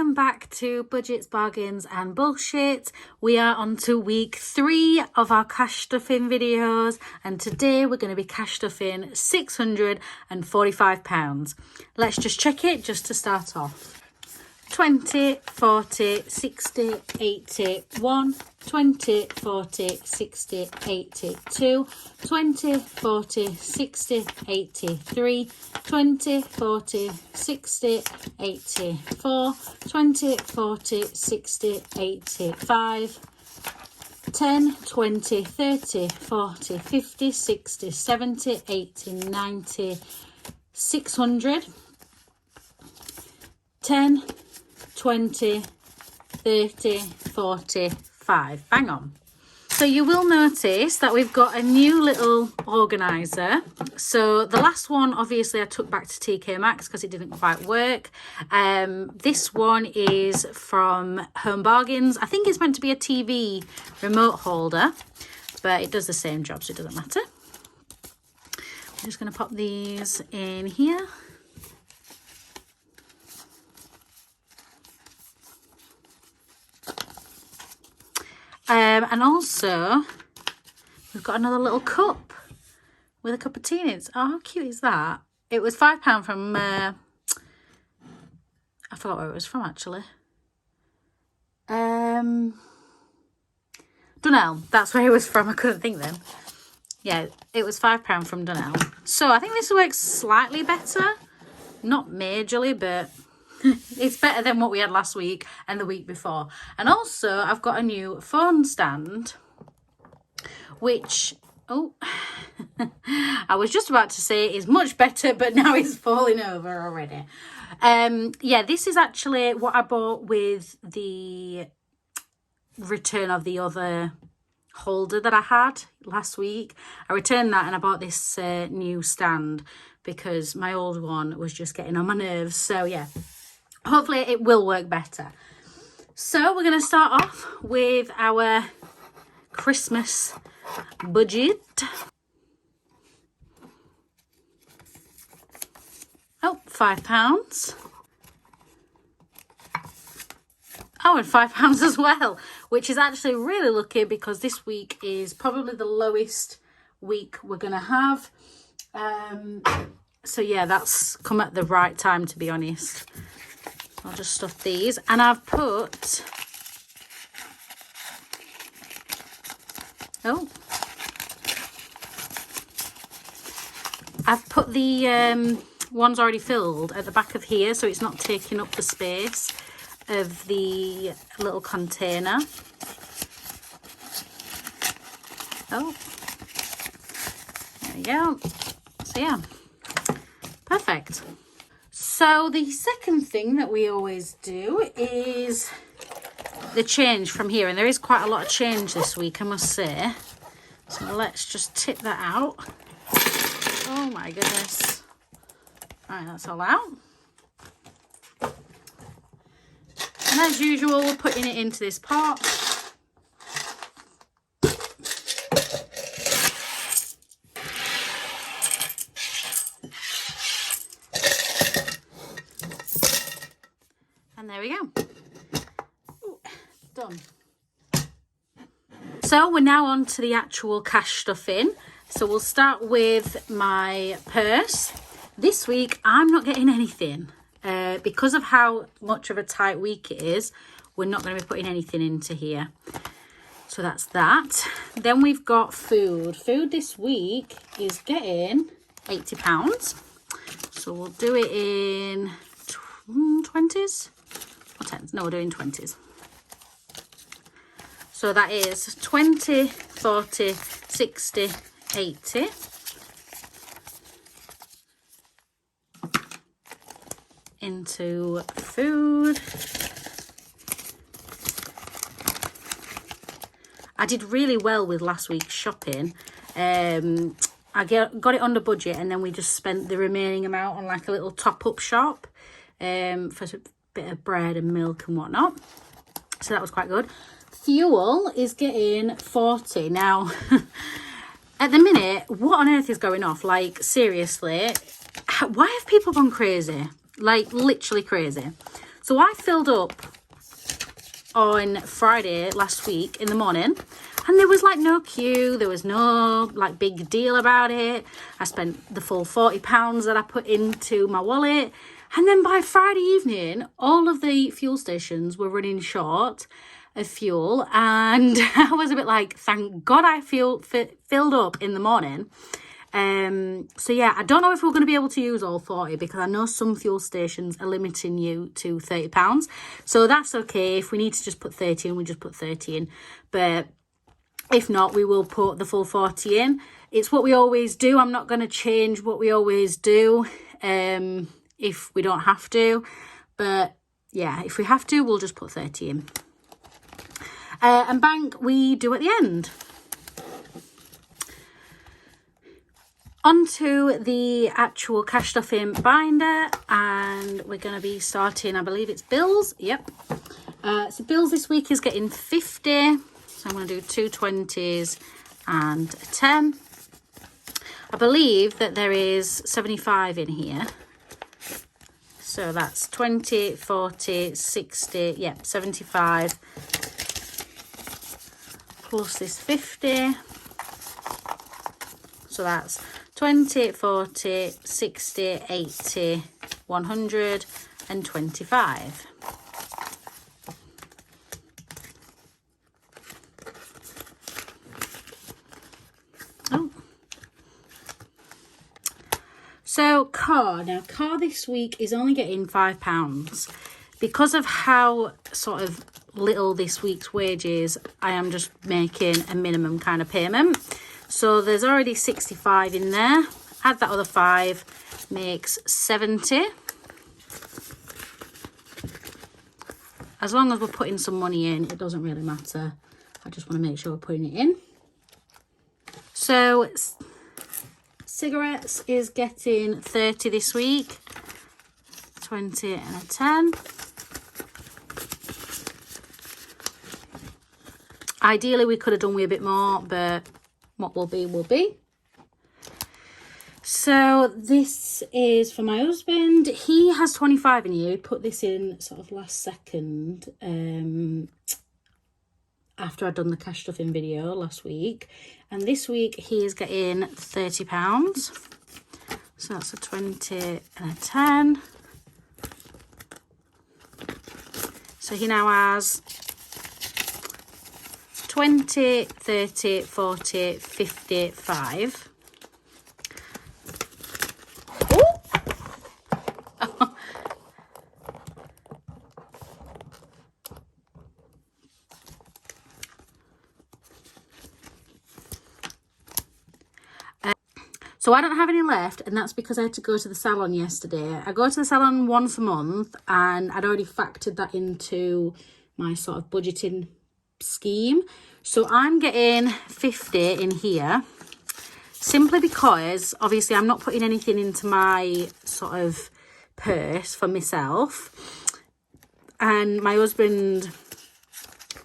welcome back to Budgets, Bargains and Bullshit. We are on to week 3 of our cash stuffing videos, and today we're going to be cash stuffing £645. Let's just check it just to start off. 20, 40, 60, 80, 1, 20, 40, 60, 80, 2, 20, 40, 60, 83, 20, 40, 60, 84, 20, 40, 60, 85, 10, 20, 30, 40, 50, 60, 70, 80, 90, 600, 10, 20, 30, 45. Bang on. So you will notice that we've got a new little organiser. So the last one, obviously, I took back to TK Maxx because it didn't quite work. This one is from Home Bargains. I think it's meant to be a TV remote holder, but it does the same job, so it doesn't matter. I'm just going to pop these in here. And also, we've got another little cup with a cup of tea in it. Oh, how cute is that? It was £5 from, I forgot where it was from, actually. Dunelm, that's where it was from. I couldn't think then. Yeah, it was £5 from Dunelm. So I think this works slightly better. Not majorly, but it's better than what we had last week and the week before. And also, I've got a new phone stand, which, oh, I was just about to say is much better, but now it's falling over already. Yeah, this is actually what I bought with the return of the other holder that I had last week. I returned that and I bought this new stand because my old one was just getting on my nerves. So, yeah. Hopefully it will work better. So we're going to start off with our Christmas budget. Oh, £5. Oh, and £5 as well, which is actually really lucky because this week is probably the lowest week we're going to have. So yeah, that's come at the right time, to be honest. I'll just stuff these, and I've put, I've put the ones already filled at the back of here, so it's not taking up the space of the little container. Oh, there we go. So yeah, perfect. So the second thing that we always do is the change from here. And there is quite a lot of change this week, I must say. So let's just tip that out. Oh my goodness. Right, that's all out. And as usual, we're putting it into this pot. And there we go. Ooh, done. So we're now on to the actual cash stuffing. So we'll start with my purse. This week I'm not getting anything. Because of how much of a tight week it is, we're not going to be putting anything into here. So that's that. Then we've got food. Food this week is getting £80. So we'll do it in 20s. 10s. No, we're doing 20s. So that is 20, 40, 60, 80. Into food. I did really well with last week's shopping. I got it under budget, and then we just spent the remaining amount on like a little top-up shop for a bit of bread and milk and whatnot. So that was quite good. Fuel is getting 40. Now, at the minute, what on earth is going off? Like, seriously, why have people gone crazy? Like, literally crazy. So I filled up on Friday last week in the morning, and there was like no queue, there was no like big deal about it. I spent the full £40 that I put into my wallet, and then by Friday evening all of the fuel stations were running short of fuel, and I was a bit like, thank God I filled up in the morning. So yeah, I don't know if we're going to be able to use all 40, because I know some fuel stations are limiting you to £30. So that's okay. If we need to just put 30 in, we just put 30 in. But if not, we will put the full 40 in. It's what we always do. I'm not going to change what we always do if we don't have to. But yeah, if we have to, we'll just put 30 in. And bank, we do at the end. Onto the actual cash stuffing binder, and we're going to be starting, I believe it's bills. Yep. So bills this week is getting 50. So I'm going to do 2 20s and a 10. I believe that there is 75 in here. So that's 20, 40, 60, yep, 75. Plus this 50. So that's 20, 40, 60, 80, 125. Oh. So car this week is only getting £5. Because of how sort of little this week's wages, I am just making a minimum kind of payment. So there's already 65 in there. Add that other 5, makes 70. As long as we're putting some money in, it doesn't really matter. I just want to make sure we're putting it in. So cigarettes is getting 30 this week. 20 and a 10. Ideally, we could have done with a bit more, but what will be, will be. So this is for my husband. He has 25 in here. He put this in sort of last second after I'd done the cash stuffing video last week. And this week he is getting £30. So that's a 20 and a 10. So he now has 20, 30, 40, 55. So I don't have any left, and that's because I had to go to the salon yesterday. I go to the salon once a month, and I'd already factored that into my sort of budgeting scheme. So I'm getting 50 in here, simply because obviously I'm not putting anything into my sort of purse for myself. And my husband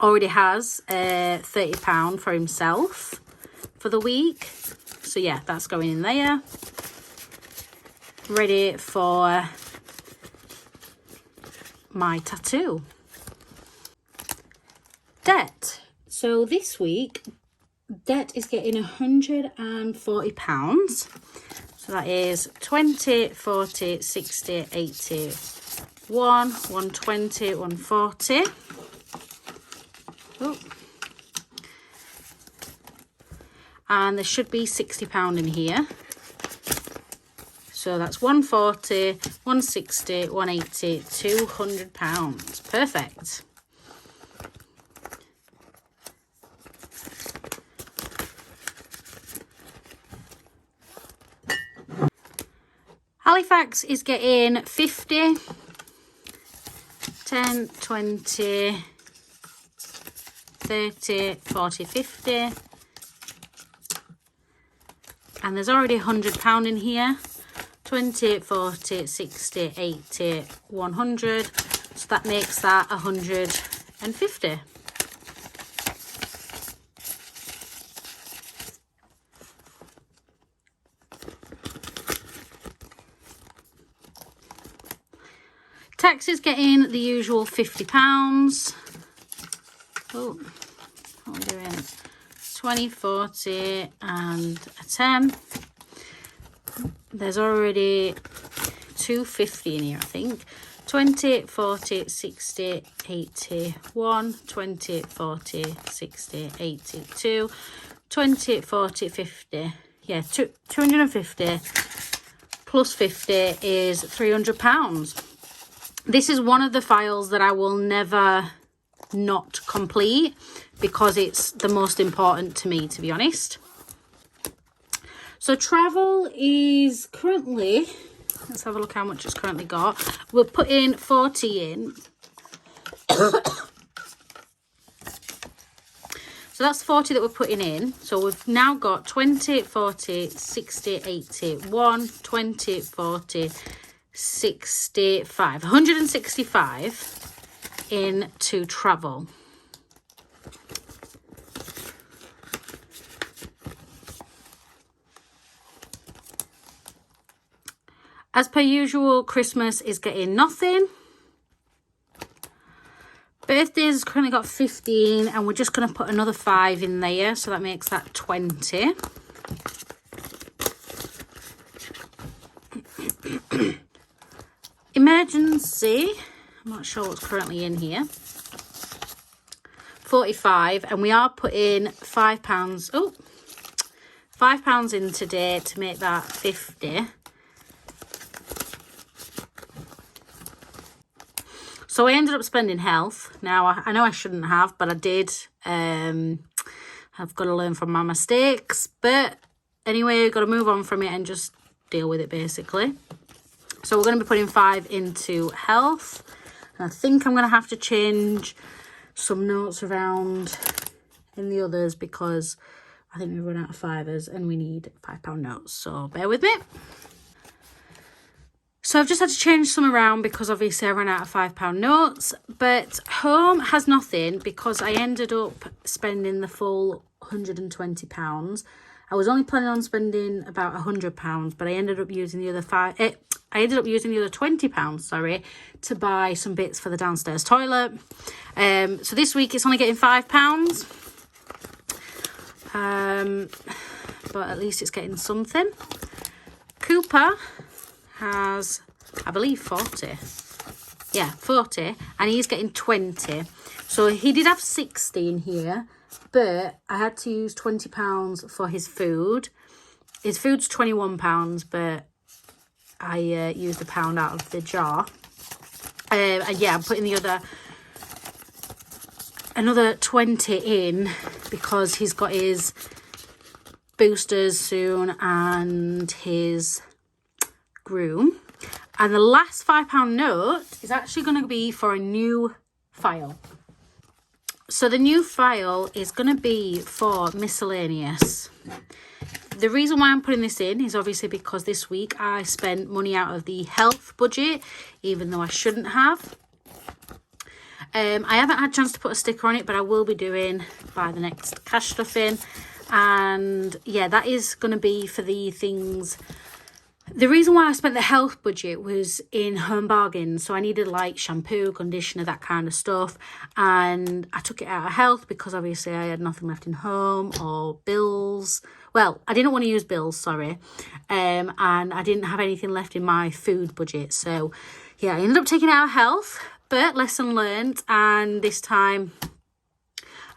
already has £30 for himself for the week. So yeah, that's going in there. Ready for my tattoo. Debt. So this week, debt is getting £140. So that is 20, 40, 60, 80, 120, 140. Oh. And there should be £60 in here. So that's 140, 160, 180, £200. Perfect. Halifax is getting 50, 10, 20, 30, 40, 50. And there's already £100 in here. 20, 40, 60, 80, 100. So that makes that 150. Taxes getting the usual £50. Oh, what are we doing? 20, 40 and a 10. There's already 250 in here, I think. 20, 40, 60, 80, 1, 20, 40, 60, 82, 20, 40, 50. Yeah, 250 plus 50 is £300. This is one of the files that I will never not complete because it's the most important to me, to be honest. So travel is currently, let's have a look how much it's currently got. We'll put in 40 in. So that's 40 that we're putting in. So we've now got 20, 40, 60, 80, 1, 20, 40, 65. 165 into travel. As per usual, Christmas is getting nothing. Birthdays currently got 15 and we're just going to put another 5 in there. So that makes that 20. Emergency. I'm not sure what's currently in here. 45 and we are putting £5. Oh, £5 in today to make that 50. So I ended up spending health. Now, I know I shouldn't have, but I did. I've got to learn from my mistakes. But anyway, I've got to move on from it and just deal with it, basically. So we're going to be putting 5 into health. And I think I'm going to have to change some notes around in the others because I think we've run out of fivers and we need £5 notes. So bear with me. So I've just had to change some around because obviously I ran out of £5 notes. But home has nothing because I ended up spending the full £120. I was only planning on spending about £100, but I ended up using the other £20, sorry, to buy some bits for the downstairs toilet. So this week it's only getting £5. But at least it's getting something. Cooper has, I believe, 40. Yeah, 40. And he's getting 20. So he did have 60 in here. But I had to use £20 for his food. His food's £21, but I used £1 out of the jar. And yeah, I'm putting another 20 in because he's got his boosters soon and his groom. And the last £5 note is actually going to be for a new file. So the new file is going to be for miscellaneous. The reason why I'm putting this in is obviously because this week I spent money out of the health budget, even though I shouldn't have. I haven't had a chance to put a sticker on it, but I will be doing by the next cash stuffing. And yeah, that is going to be for the things. The reason why I spent the health budget was in Home Bargains. So I needed like shampoo, conditioner, that kind of stuff. And I took it out of health because obviously I had nothing left in home or bills. Well, I didn't want to use bills, sorry. And I didn't have anything left in my food budget. So yeah, I ended up taking it out of health. But lesson learned. And this time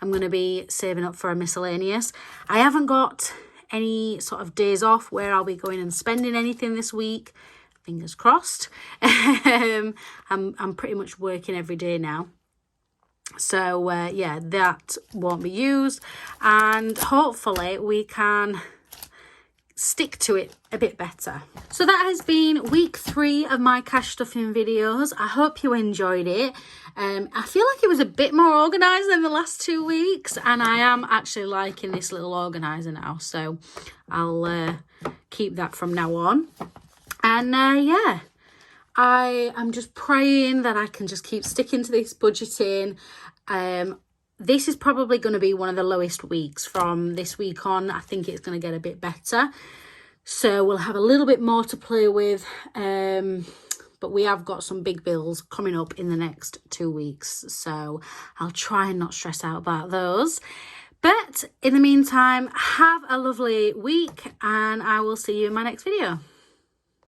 I'm going to be saving up for a miscellaneous. I haven't got any sort of days off where I'll be going and spending anything this week. Fingers crossed. I'm pretty much working every day now. So yeah, that won't be used. And hopefully we can stick to it a bit better. So that has been week 3 of my cash stuffing videos. I hope you enjoyed it. I feel like it was a bit more organised than the last 2 weeks, and I am actually liking this little organiser now, so I'll keep that from now on. And yeah, I am just praying that I can just keep sticking to this budgeting. This is probably going to be one of the lowest weeks. From this week on, I think it's going to get a bit better. So we'll have a little bit more to play with. but we have got some big bills coming up in the next 2 weeks, so I'll try and not stress out about those. But in the meantime, have a lovely week, and I will see you in my next video.